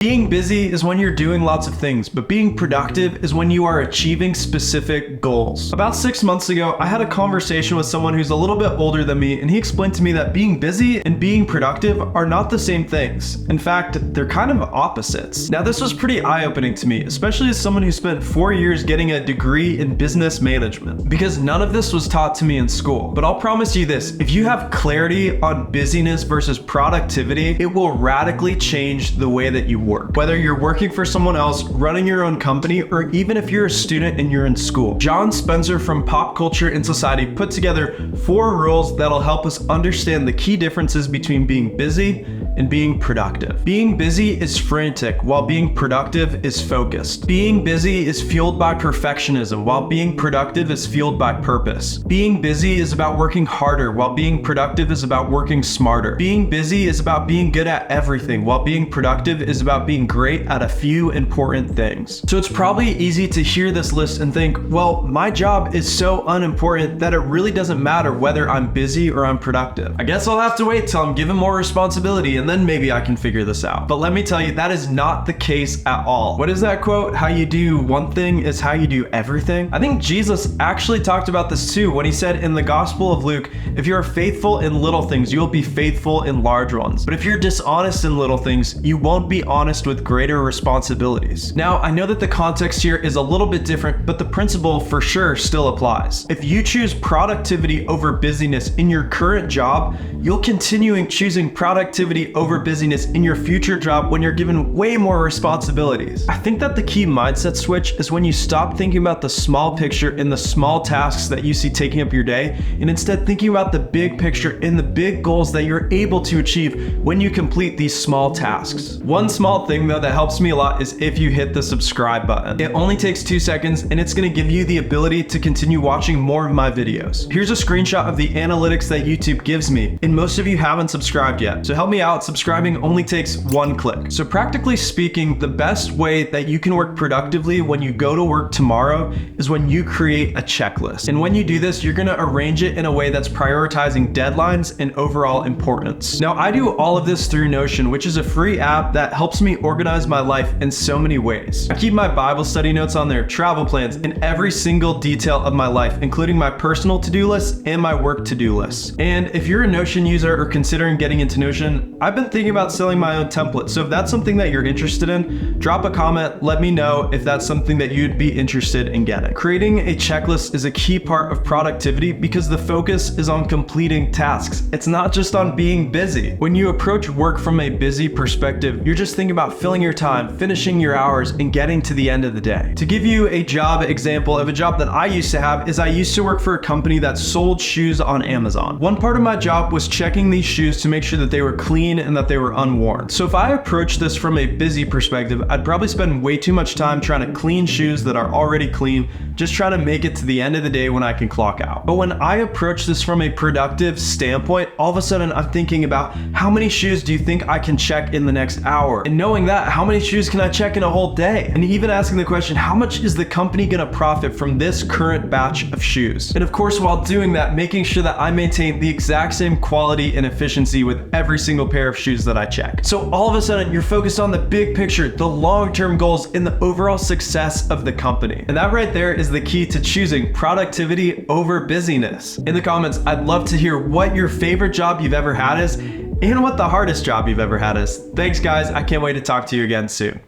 Being busy is when you're doing lots of things, but being productive is when you are achieving specific goals. About 6 months ago, I had a conversation with someone who's a little bit older than me, and he explained to me that being busy and being productive are not the same things. In fact, they're kind of opposites. Now, this was pretty eye-opening to me, especially as someone who spent 4 years getting a degree in business management, because none of this was taught to me in school. But I'll promise you this, if you have clarity on busyness versus productivity, it will radically change the way that you work. Whether you're working for someone else, running your own company, or even if you're a student and you're in school. John Spencer from Pop Culture and Society put together 4 rules that'll help us understand the key differences between being busy and being productive. Being busy is frantic, while being productive is focused. Being busy is fueled by perfectionism, while being productive is fueled by purpose. Being busy is about working harder, while being productive is about working smarter. Being busy is about being good at everything, while being productive is about being great at a few important things. So it's probably easy to hear this list and think, well, my job is so unimportant that it really doesn't matter whether I'm busy or I'm productive. I guess I'll have to wait till I'm given more responsibility and then maybe I can figure this out. But let me tell you, that is not the case at all. What is that quote? How you do one thing is how you do everything. I think Jesus actually talked about this too when he said in the Gospel of Luke, if you're faithful in little things, you'll be faithful in large ones. But if you're dishonest in little things, you won't be honest with greater responsibilities. Now, I know that the context here is a little bit different, but the principle for sure still applies. If you choose productivity over busyness in your current job, you'll continue choosing productivity over busyness in your future job when you're given way more responsibilities. I think that the key mindset switch is when you stop thinking about the small picture and the small tasks that you see taking up your day, and instead thinking about the big picture and the big goals that you're able to achieve when you complete these small tasks. One small thing though that helps me a lot is if you hit the subscribe button. It only takes 2 seconds and it's gonna give you the ability to continue watching more of my videos. Here's a screenshot of the analytics that YouTube gives me, and most of you haven't subscribed yet. So help me out, subscribing only takes 1 click. So practically speaking, the best way that you can work productively when you go to work tomorrow is when you create a checklist. And when you do this, you're gonna arrange it in a way that's prioritizing deadlines and overall importance. Now, I do all of this through Notion, which is a free app that helps me organize my life in so many ways. I keep my Bible study notes on there, travel plans, and every single detail of my life, including my personal to-do lists and my work to-do lists. And if you're a Notion user or considering getting into Notion, I've been thinking about selling my own template. So if that's something that you're interested in, drop a comment, let me know if that's something that you'd be interested in getting. Creating a checklist is a key part of productivity because the focus is on completing tasks. It's not just on being busy. When you approach work from a busy perspective, you're just thinking about filling your time, finishing your hours, and getting to the end of the day. To give you a job example of a job that I used to have is I used to work for a company that sold shoes on Amazon. One part of my job was checking these shoes to make sure that they were clean and that they were unworn. So if I approach this from a busy perspective, I'd probably spend way too much time trying to clean shoes that are already clean, just trying to make it to the end of the day when I can clock out. But when I approach this from a productive standpoint, all of a sudden I'm thinking about how many shoes do you think I can check in the next hour? And knowing that, how many shoes can I check in a whole day? And even asking the question, how much is the company gonna profit from this current batch of shoes? And of course, while doing that, making sure that I maintain the exact same quality and efficiency with every single pair of shoes that I check. So all of a sudden, you're focused on the big picture, the long-term goals, and the overall success of the company. And that right there is the key to choosing productivity over busyness. In the comments, I'd love to hear what your favorite job you've ever had is and what the hardest job you've ever had is. Thanks guys, I can't wait to talk to you again soon.